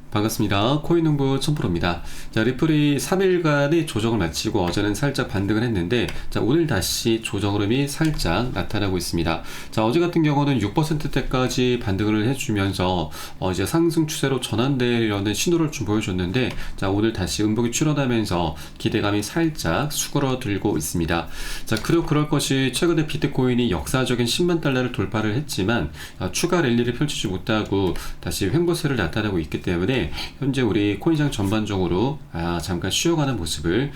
반갑습니다. 코인농부 첨프로입니다. 자, 리플이 3일간의 조정을 마치고 어제는 살짝 반등을 했는데, 자, 오늘 다시 조정 흐름이 살짝 나타나고 있습니다. 자, 어제 같은 경우는 6%대까지 반등을 해주면서 이제 상승 추세로 전환되려는 신호를 좀 보여줬는데, 자, 오늘 다시 음봉이 출현하면서 기대감이 살짝 수그러들고 있습니다. 자, 그럴 것이 최근에 비트코인이 역사적인 10만 달러를 돌파를 했지만 추가 랠리를 펼치지 못하고 다시 횡보세를 나타나고 있기 때문에 현재 우리 코인시장 전반적으로 잠깐 쉬어가는 모습을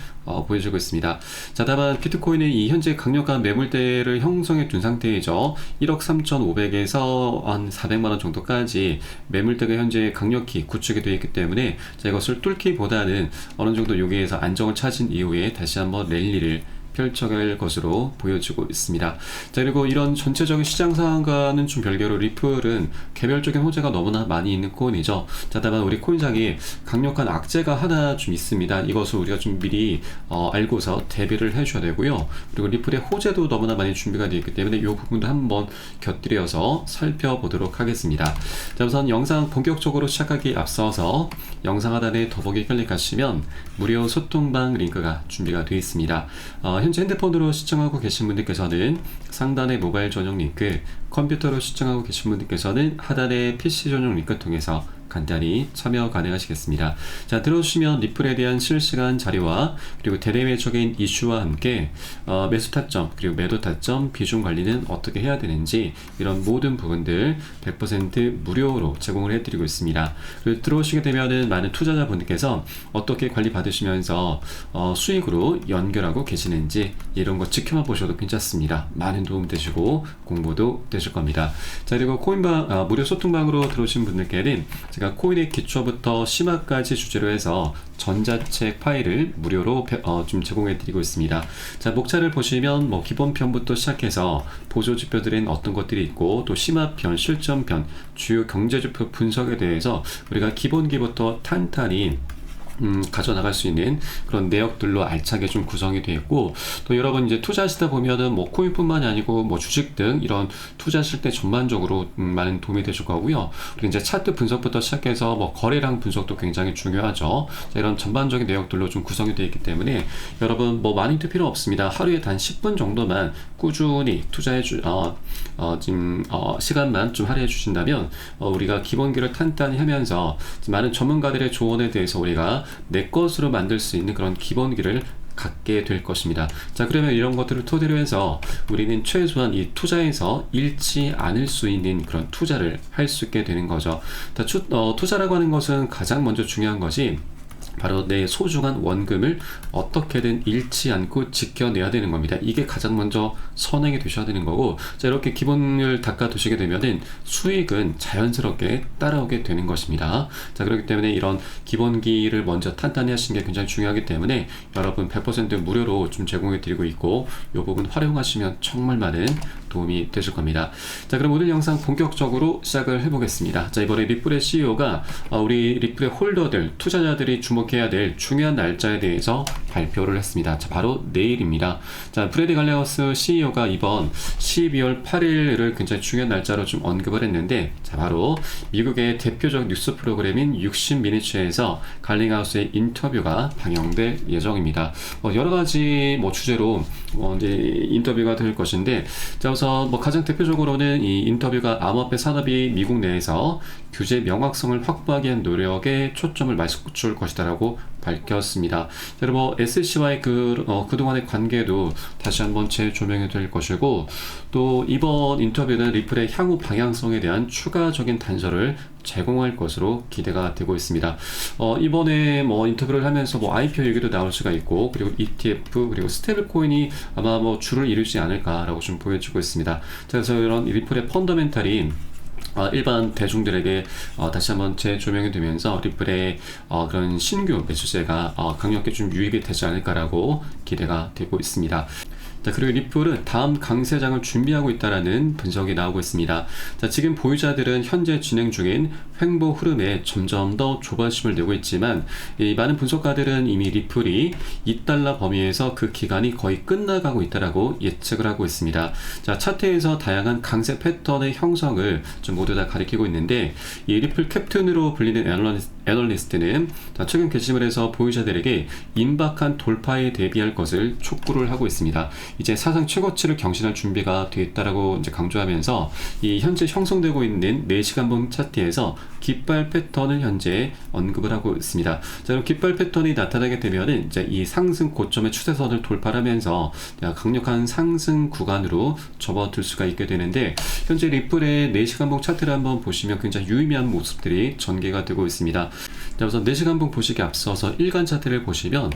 보여주고 있습니다. 자, 다만 비트코인은 이 현재 강력한 매물대를 형성해 둔 상태이죠. 1억 3,500에서 한 400만원 정도까지 매물대가 현재 강력히 구축이 되어 있기 때문에 자, 이것을 뚫기보다는 어느 정도 여기에서 안정을 찾은 이후에 다시 한번 랠리를 펼쳐갈 것으로 보여지고 있습니다. 자, 그리고 이런 전체적인 시장 상황과는 좀 별개로 리플은 개별적인 호재가 너무나 많이 있는 코인이죠. 자, 다만 우리 코인장이 강력한 악재가 하나 좀 있습니다. 이것을 우리가 좀 미리 알고서 대비를 해줘야 되고요. 그리고 리플의 호재도 너무나 많이 준비가 되어 있기 때문에 이 부분도 한번 곁들여서 살펴보도록 하겠습니다. 자, 우선 영상 본격적으로 시작하기 앞서서 영상 하단에 더보기 클릭하시면 무료 소통방 링크가 준비가 되어 있습니다. 현재 핸드폰으로 시청하고 계신 분들께서는 상단의 모바일 전용 링크, 컴퓨터로 시청하고 계신 분들께서는 하단의 PC 전용 링크 통해서 간단히 참여 가능하시겠습니다. 자, 들어주시면 리플에 대한 실시간 자료와 그리고 대대외적인 이슈와 함께 매수 타점 그리고 매도 타점 비중 관리는 어떻게 해야 되는지 이런 모든 부분들 100% 무료로 제공을 해드리고 있습니다. 그리고 들어오시게 되면은 많은 투자자분들께서 어떻게 관리 받으시면서 수익으로 연결하고 계시는지 이런 거 지켜만 보셔도 괜찮습니다. 많은 도움 되시고 공부도 되실 겁니다. 자, 그리고 코인방 무료 소통방으로 들어오신 분들께는 제가 코인의 기초부터 심화까지 주제로 해서 전자책 파일을 무료로 좀 제공해 드리고 있습니다. 자, 목차를 보시면 뭐 기본편부터 시작해서 보조 지표들은 어떤 것들이 있고 또 심화편, 실전편, 주요 경제지표 분석에 대해서 우리가 기본기부터 탄탄히 가져나갈 수 있는 그런 내역들로 알차게 좀 구성이 되어 있고, 또 여러분 이제 투자하시다 보면은 뭐 코인뿐만이 아니고 뭐 주식 등 이런 투자하실 때 전반적으로 많은 도움이 되실 거고요. 그리고 이제 차트 분석부터 시작해서 뭐 거래량 분석도 굉장히 중요하죠. 자, 이런 전반적인 내역들로 좀 구성이 되어 있기 때문에 여러분 뭐 많이 할 필요 없습니다. 하루에 단 10분 정도만 꾸준히 투자해 시간만 좀 할애해 주신다면 우리가 기본기를 탄탄히 하면서 많은 전문가들의 조언에 대해서 우리가 내 것으로 만들 수 있는 그런 기본기를 갖게 될 것입니다. 자, 그러면 이런 것들을 토대로 해서 우리는 최소한 이 투자에서 잃지 않을 수 있는 그런 투자를 할 수 있게 되는 거죠. 투자라고 하는 것은 가장 먼저 중요한 것이 바로 내 소중한 원금을 어떻게든 잃지 않고 지켜내야 되는 겁니다. 이게 가장 먼저 선행이 되셔야 되는 거고, 자, 이렇게 기본을 닦아 두시게 되면은 수익은 자연스럽게 따라오게 되는 것입니다. 자, 그렇기 때문에 이런 기본기를 먼저 탄탄히 하시는 게 굉장히 중요하기 때문에 여러분 100% 무료로 좀 제공해 드리고 있고, 이 부분 활용하시면 정말 많은 도움이 되실 겁니다. 자, 그럼 오늘 영상 본격적으로 시작을 해보겠습니다. 자, 이번에 리플의 CEO가 우리 리플의 홀더들, 투자자들이 주목해야 될 중요한 날짜에 대해서 발표를 했습니다. 자, 바로 내일입니다. 자, 브래디 갈레어스 CEO가 이번 12월 8일을 굉장히 중요한 날짜로 좀 언급을 했는데, 자, 바로 미국의 대표적 뉴스 프로그램인 60미니츠에서 갈링하우스의 인터뷰가 방영될 예정입니다. 여러 가지 주제로 이제 인터뷰가 될 것인데, 자, 우선 가장 대표적으로는 이 인터뷰가 암호화폐 산업이 미국 내에서 규제 명확성을 확보하기 위한 노력에 초점을 맞출 것이다라고 밝혔습니다. 여러분 SEC와의 그동안의 관계도 다시 한번 재조명이 될 것이고, 또 이번 인터뷰는 리플의 향후 방향성에 대한 추가적인 단서를 제공할 것으로 기대가 되고 있습니다. 이번에 인터뷰를 하면서 IPO 얘기도 나올 수가 있고, 그리고 ETF 그리고 스테이블 코인이 아마 줄을 이루지 않을까라고 좀 보여지고 있습니다. 그래서 이런 리플의 펀더멘탈이 일반 대중들에게 다시 한번 재조명이 되면서 리플의 그런 신규 매수세가 강력히 좀 유입이 되지 않을까라고 기대가 되고 있습니다. 자, 그리고 리플은 다음 강세장을 준비하고 있다라는 분석이 나오고 있습니다. 자, 지금 보유자들은 현재 진행 중인 횡보 흐름에 점점 더 조바심을 내고 있지만, 이 많은 분석가들은 이미 리플이 $2 범위에서 그 기간이 거의 끝나가고 있다라고 예측을 하고 있습니다. 자, 차트에서 다양한 강세 패턴의 형성을 좀 모두 다 가리키고 있는데, 이 리플 캡틴으로 불리는 애널리스트는 최근 게시물에서 보유자들에게 임박한 돌파에 대비할 것을 촉구를 하고 있습니다. 이제 사상 최고치를 경신할 준비가 됐다라고 이제 강조하면서 이 현재 형성되고 있는 4시간봉 차트에서 깃발 패턴을 현재 언급을 하고 있습니다. 자, 그럼 깃발 패턴이 나타나게 되면은 이제 이 상승 고점의 추세선을 돌파하면서 강력한 상승 구간으로 접어들 수가 있게 되는데, 현재 리플의 4시간봉 차트를 한번 보시면 굉장히 유의미한 모습들이 전개가 되고 있습니다. 자, 우선 4시간봉 보시기 앞서서 일간 차트를 보시면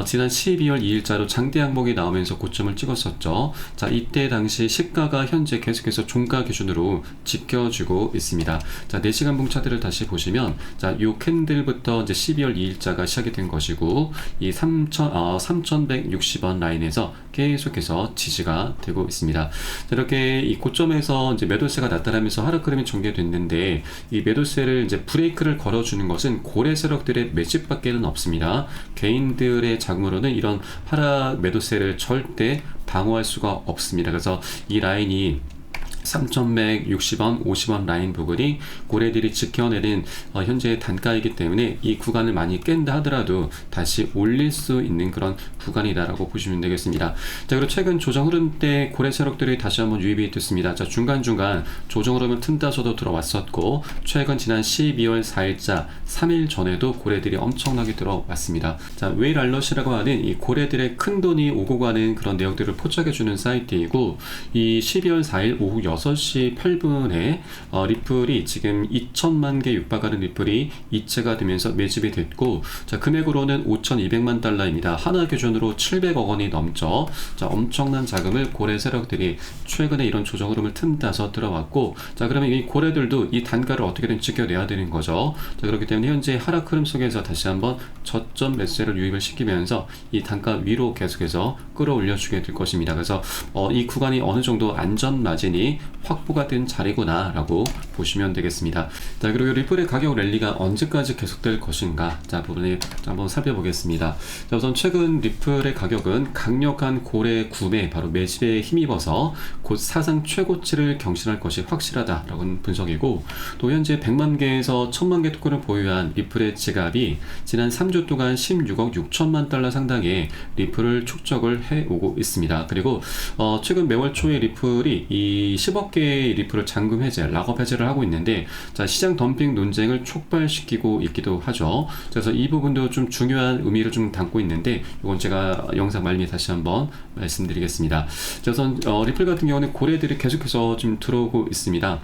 지난 12월 2일자로 장대 항목이 나오면서 고점을 찍었었죠. 자, 이때 당시 시가가 현재 계속해서 종가 기준으로 지켜지고 있습니다. 자, 4시간봉 차트를 다시 보시면, 자, 요 캔들부터 이제 12월 2일자가 시작이 된 것이고, 이 3160원 라인에서 계속해서 지지가 되고 있습니다. 자, 이렇게 이 고점에서 이제 매도세가 나타나면서 하락 흐름이 전개됐는데, 이 매도세를 이제 브레이크를 걸어주는 것은 고래 세력들의 매집밖에는 없습니다. 개인들의 자금으로는 이런 하락 매도세를 절대 방어할 수가 없습니다. 그래서 이 라인이 3160원, 50원 라인 부분이 고래들이 지켜내는 현재의 단가이기 때문에 이 구간을 많이 깬다 하더라도 다시 올릴 수 있는 그런 구간이다라고 보시면 되겠습니다. 자, 그리고 최근 조정 흐름 때 고래 세력들이 다시 한번 유입이 됐습니다. 자, 중간중간 조정 흐름을 틈타서도 들어왔었고, 최근 지난 12월 4일자 3일 전에도 고래들이 엄청나게 들어왔습니다. 자, 웨일알럿이라고 하는 이 고래들의 큰 돈이 오고 가는 그런 내역들을 포착해주는 사이트이고, 이 12월 4일 오후 6시 8분에 리플이 지금 2천만 개 육박하는 리플이 이체가 되면서 매집이 됐고, 자, 금액으로는 5,200만 달러입니다. 하나 기준으로 700억 원이 넘죠. 자, 엄청난 자금을 고래 세력들이 최근에 이런 조정 흐름을 틈타서 들어왔고, 자, 그러면 이 고래들도 이 단가를 어떻게든 지켜내야 되는 거죠. 자, 그렇기 때문에 현재 하락 흐름 속에서 다시 한번 저점 매수를 유입을 시키면서 이 단가 위로 계속해서 끌어올려주게 될 것입니다. 그래서 이 구간이 어느 정도 안전 마진이 확보가 된 자리구나 라고 보시면 되겠습니다. 자, 그리고 리플의 가격 랠리가 언제까지 계속될 것인가, 자, 부분을 한번 살펴보겠습니다. 자, 우선 최근 리플의 가격은 강력한 고래 구매, 바로 매집에 힘입어서 곧 사상 최고치를 경신할 것이 확실하다라는 분석이고, 또 현재 100만 개에서 1000만 개 토큰을 보유한 리플의 지갑이 지난 3주 동안 16억 6천만 달러 상당의 리플을 축적을 해오고 있습니다. 그리고 최근 매월 초에 리플이 이 10억 개의 리플을 잔금 해제, 락업 해제를 하고 있는데, 자, 시장 덤핑 논쟁을 촉발시키고 있기도 하죠. 그래서 이 부분도 좀 중요한 의미를 좀 담고 있는데, 이건 제가 영상 말미에 다시 한번 말씀드리겠습니다. 자, 우선 리플 같은 경우는 고래들이 계속해서 좀 들어오고 있습니다.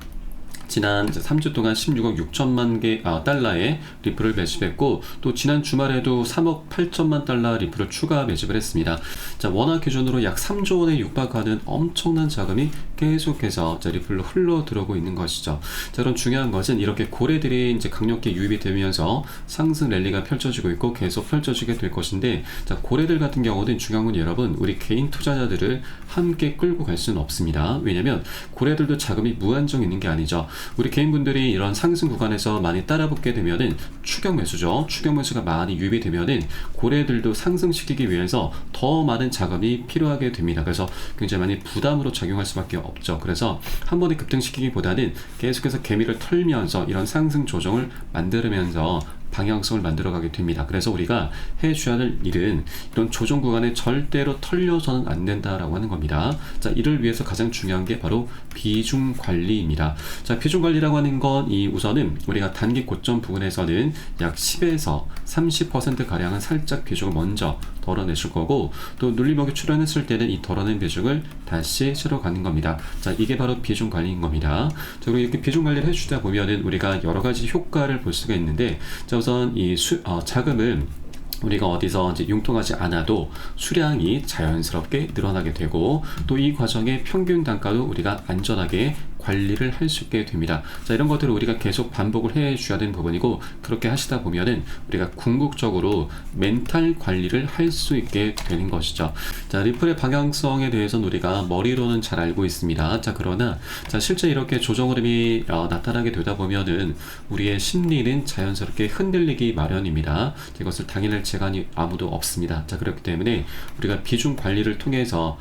지난 3주 동안 16억 6천만 개 달러의 리플을 매집했고, 또 지난 주말에도 3억 8천만 달러 리플을 추가 매집을 했습니다. 자, 원화 기준으로 약 3조 원에 육박하는 엄청난 자금이 계속해서 리플로 흘러 들어오고 있는 것이죠. 자, 그럼 중요한 것은 이렇게 고래들이 이제 강력히 유입이 되면서 상승 랠리가 펼쳐지고 있고 계속 펼쳐지게 될 것인데, 자, 고래들 같은 경우는 중요한 건 여러분, 우리 개인 투자자들을 함께 끌고 갈 수는 없습니다. 왜냐면 고래들도 자금이 무한정 있는 게 아니죠. 우리 개인분들이 이런 상승 구간에서 많이 따라붙게 되면은 추격 매수죠. 추격 매수가 많이 유입이 되면은 고래들도 상승시키기 위해서 더 많은 자금이 필요하게 됩니다. 그래서 굉장히 많이 부담으로 작용할 수밖에 없죠. 그래서 한 번에 급등시키기보다는 계속해서 개미를 털면서 이런 상승 조정을 만들면서 방향성을 만들어가게 됩니다. 그래서 우리가 해줘야 할 일은 이런 조정 구간에 절대로 털려서는 안 된다라고 하는 겁니다. 자, 이를 위해서 가장 중요한 게 바로 비중 관리입니다. 자, 비중 관리라고 하는 건 우선은 우리가 단기 고점 부분에서는 약 10에서 30% 가량은 살짝 비중을 먼저 덜어내실 거고, 또 눌림목에 출현했을 때는 이 덜어낸 비중을 다시 실어 가는 겁니다. 자, 이게 바로 비중 관리인 겁니다. 자, 그리고 이렇게 비중 관리를 해주다 보면은 우리가 여러 가지 효과를 볼 수가 있는데, 자, 우선 이 자금은 우리가 어디서 이제 융통하지 않아도 수량이 자연스럽게 늘어나게 되고, 또 이 과정의 평균 단가도 우리가 안전하게 관리를 할 수 있게 됩니다. 자, 이런 것들을 우리가 계속 반복을 해 주셔야 되는 부분이고, 그렇게 하시다 보면은 우리가 궁극적으로 멘탈 관리를 할 수 있게 되는 것이죠. 자, 리플의 방향성에 대해서는 우리가 머리로는 잘 알고 있습니다. 자, 그러나 자, 실제 이렇게 조정 흐름이 나타나게 되다 보면은 우리의 심리는 자연스럽게 흔들리기 마련입니다. 이것을 당연할 재간이 아무도 없습니다. 자, 그렇기 때문에 우리가 비중 관리를 통해서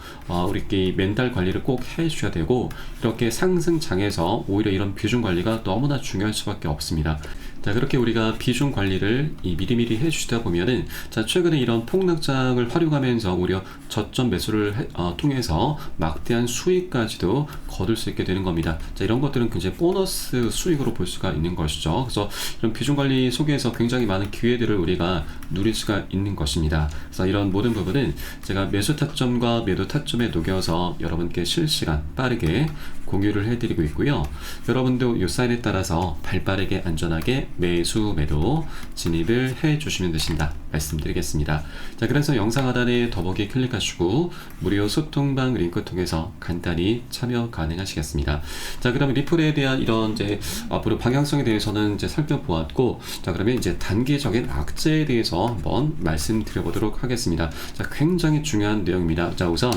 우리 멘탈 관리를 꼭 해 주셔야 되고, 이렇게 상승장에서 오히려 이런 비중 관리가 너무나 중요할 수밖에 없습니다. 자, 그렇게 우리가 비중 관리를 미리미리 해주시다 보면은, 자, 최근에 이런 폭락장을 활용하면서 오히려 저점 매수를 통해서 막대한 수익까지도 거둘 수 있게 되는 겁니다. 자, 이런 것들은 굉장히 보너스 수익으로 볼 수가 있는 것이죠. 그래서 이런 비중 관리 속에서 굉장히 많은 기회들을 우리가 누릴 수가 있는 것입니다. 그래서 이런 모든 부분은 제가 매수 타점과 매도 타점에 녹여서 여러분께 실시간 빠르게 공유를 해드리고 있고요. 여러분도 이 사인에 따라서 발빠르게 안전하게 매수 매도 진입을 해주시면 되신다 말씀드리겠습니다. 자, 그래서 영상 하단에 더보기 클릭하시고 무료 소통방 링크 통해서 간단히 참여 가능하시겠습니다. 자, 그러면 리플에 대한 이런 이제 앞으로 방향성에 대해서는 이제 살펴보았고, 자, 그러면 이제 단기적인 악재에 대해서 한번 말씀드려보도록 하겠습니다. 자, 굉장히 중요한 내용입니다. 자, 우선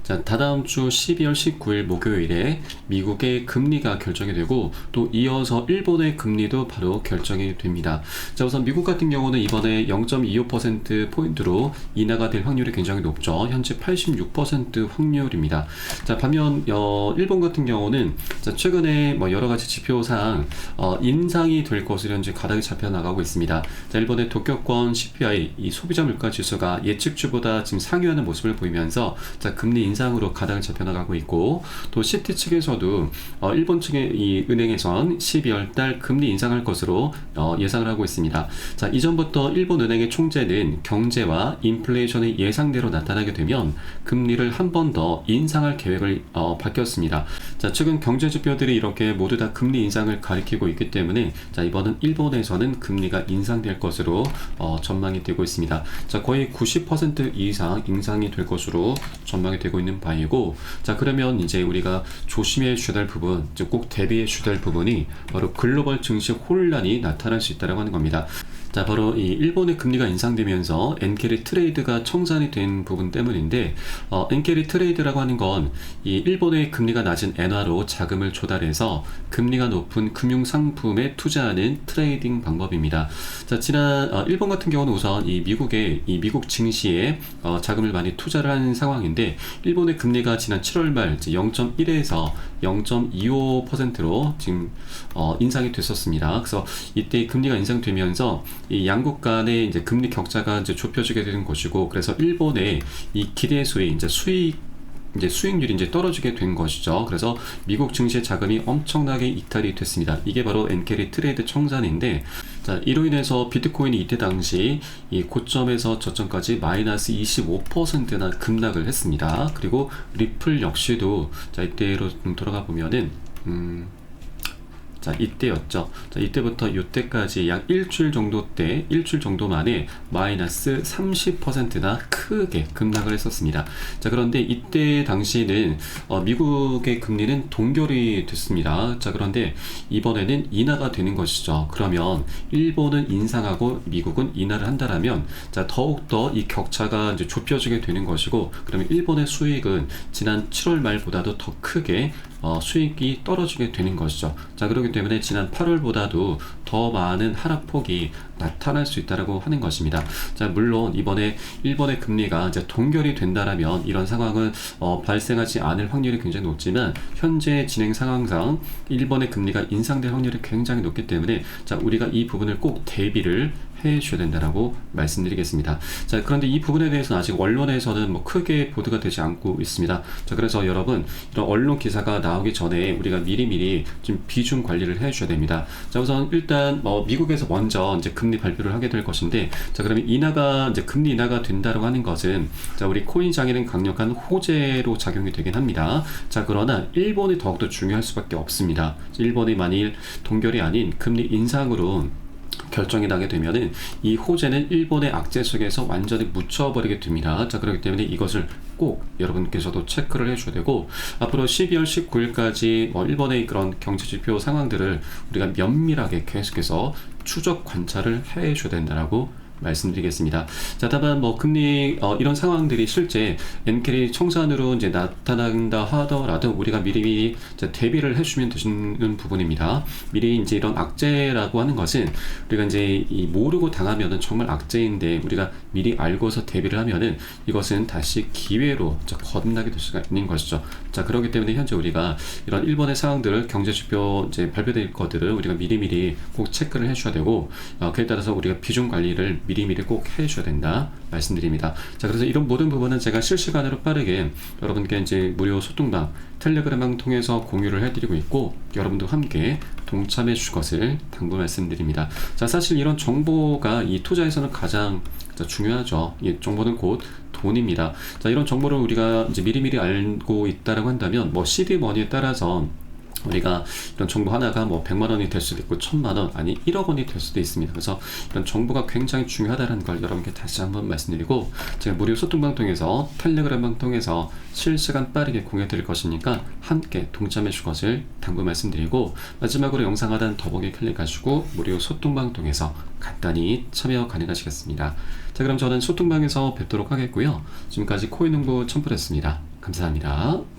자, 다다음 주 12월 19일 목요일에 미국의 금리가 결정이 되고, 또 이어서 일본의 금리도 바로 결정이 됩니다. 자, 우선 미국 같은 경우는 이번에 0.25%포인트로 인하가 될 확률이 굉장히 높죠. 현재 86% 확률입니다. 자, 반면 일본 같은 경우는 자, 최근에 뭐 여러 가지 지표상 인상이 될 것으로 현재 가닥이 잡혀 나가고 있습니다. 자, 일본의 도쿄권 CPI 이 소비자 물가 지수가 예측치보다 지금 상회하는 모습을 보이면서 자, 금리 인상으로 가닥을 잡혀 나가고 있고, 또 시티 측에서도 일본 측의 이 은행에선 12월 달 금리 인상할 것으로 예상을 하고 있습니다. 자, 이전부터 일본 은행의 총재는 경제와 인플레이션의 예상대로 나타나게 되면 금리를 한 번 더 인상할 계획을 밝혔습니다. 자, 최근 경제 지표들이 이렇게 모두 다 금리 인상을 가리키고 있기 때문에 자, 이번은 일본에서는 금리가 인상될 것으로 전망이 되고 있습니다. 자, 거의 90% 이상 인상이 될 것으로 전망이 되고 있는 바이고, 자, 그러면 이제 우리가 조심해 주셔야 될 부분, 즉 꼭 대비해 주셔야 될 부분이 바로 글로벌 증시 혼란이 나타날 수 있다고 하는 겁니다. 자, 바로 이 일본의 금리가 인상되면서 엔캐리 트레이드가 청산이 된 부분 때문인데, 엔캐리 트레이드라고 하는 건 이 일본의 금리가 낮은 엔화로 자금을 조달해서 금리가 높은 금융 상품에 투자하는 트레이딩 방법입니다. 자, 일본 같은 경우는 우선 이 미국 증시에 자금을 많이 투자를 하는 상황인데, 일본의 금리가 지난 7월 말 0.1에서 0.25%로 지금 인상이 됐었습니다. 그래서 이때 금리가 인상되면서 이 양국 간의 이제 금리 격차가 이제 좁혀지게 되는 것이고, 그래서 일본의 이 기대 수익, 수익률이 이제 떨어지게 된 것이죠. 그래서 미국 증시의 자금이 엄청나게 이탈이 됐습니다. 이게 바로 엔캐리 트레이드 청산인데, 자, 이로 인해서 비트코인이 이때 당시 이 고점에서 저점까지 마이너스 25%나 급락을 했습니다. 그리고 리플 역시도 자, 이때로 돌아가 보면은 자, 이때였죠. 자, 이때부터 이때까지 약 일주일 정도 만에 마이너스 30%나 크게 급락을 했었습니다. 자, 그런데 이때 당시에는 미국의 금리는 동결이 됐습니다. 자, 그런데 이번에는 인하가 되는 것이죠. 그러면 일본은 인상하고 미국은 인하를 한다라면 자, 더욱더 이 격차가 이제 좁혀지게 되는 것이고, 그러면 일본의 수익은 지난 7월 말보다도 더 크게 수익이 떨어지게 되는 것이죠. 자, 그렇기 때문에 지난 8월보다도 더 많은 하락폭이 나타날 수 있다고 하는 것입니다. 자, 물론 이번에 일본의 금리가 이제 동결이 된다라면 이런 상황은 발생하지 않을 확률이 굉장히 높지만, 현재 진행 상황상 일본의 금리가 인상될 확률이 굉장히 높기 때문에 자, 우리가 이 부분을 꼭 대비를 해 주셔야 된다라고 말씀드리겠습니다. 자, 그런데 이 부분에 대해서는 아직 언론에서는 뭐 크게 보도가 되지 않고 있습니다. 자, 그래서 여러분 이런 언론 기사가 나오기 전에 우리가 미리미리 좀 비중 관리를 해 주셔야 됩니다. 자, 우선 일단 미국에서 먼저 이제 금리 발표를 하게 될 것인데, 자, 그러면 금리 인하가 된다고 하는 것은 자, 우리 코인 장에는 강력한 호재로 작용이 되긴 합니다. 자, 그러나 일본이 더욱더 중요할 수밖에 없습니다. 일본이 만일 동결이 아닌 금리 인상으로 결정이 나게 되면은 이 호재는 일본의 악재 속에서 완전히 묻혀버리게 됩니다. 자, 그렇기 때문에 이것을 꼭 여러분께서도 체크를 해줘야 되고, 앞으로 12월 19일까지 일본의 그런 경제지표 상황들을 우리가 면밀하게 계속해서 추적 관찰을 해줘야 된다라고 말씀드리겠습니다. 자, 다만 뭐 금리 이런 상황들이 실제 엔켈이 청산으로 이제 나타난다 하더라도 우리가 미리미리 이제 대비를 해주면 되는 부분입니다. 미리 이제 이런 악재라고 하는 것은 우리가 이제 이 모르고 당하면은 정말 악재인데 우리가 미리 알고서 대비를 하면은 이것은 다시 기회로 거듭나게 될 수가 있는 것이죠. 자, 그렇기 때문에 현재 우리가 이런 일본의 상황들을 경제지표 이제 발표될 것들을 우리가 미리미리 꼭 체크를 해줘야 되고 그에 따라서 우리가 비중 관리를 미리미리 꼭 해줘야 된다 말씀드립니다. 자, 그래서 이런 모든 부분은 제가 실시간으로 빠르게 여러분께 이제 무료 소통방 텔레그램을 통해서 공유를 해드리고 있고 여러분도 함께 동참해 주실 것을 당부 말씀드립니다. 자, 사실 이런 정보가 이 투자에서는 가장 중요하죠. 이 정보는 곧 돈입니다. 자, 이런 정보를 우리가 이제 미리미리 알고 있다라고 한다면 뭐 CD 머니에 따라서 우리가 이런 정보 하나가 뭐 100만 원이 될 수도 있고 1000만 원 아니 1억 원이 될 수도 있습니다. 그래서 이런 정보가 굉장히 중요하다는 걸 여러분께 다시 한번 말씀드리고 제가 무료 소통방 통해서 텔레그램방 통해서 실시간 빠르게 공유해 드릴 것이니까 함께 동참해 주실 것을 당부 말씀드리고 마지막으로 영상 하단 더보기 클릭하시고 무료 소통방 통해서 간단히 참여 가능하시겠습니다. 자, 그럼 저는 소통방에서 뵙도록 하겠고요. 지금까지 코인농부 첨프였습니다. 감사합니다.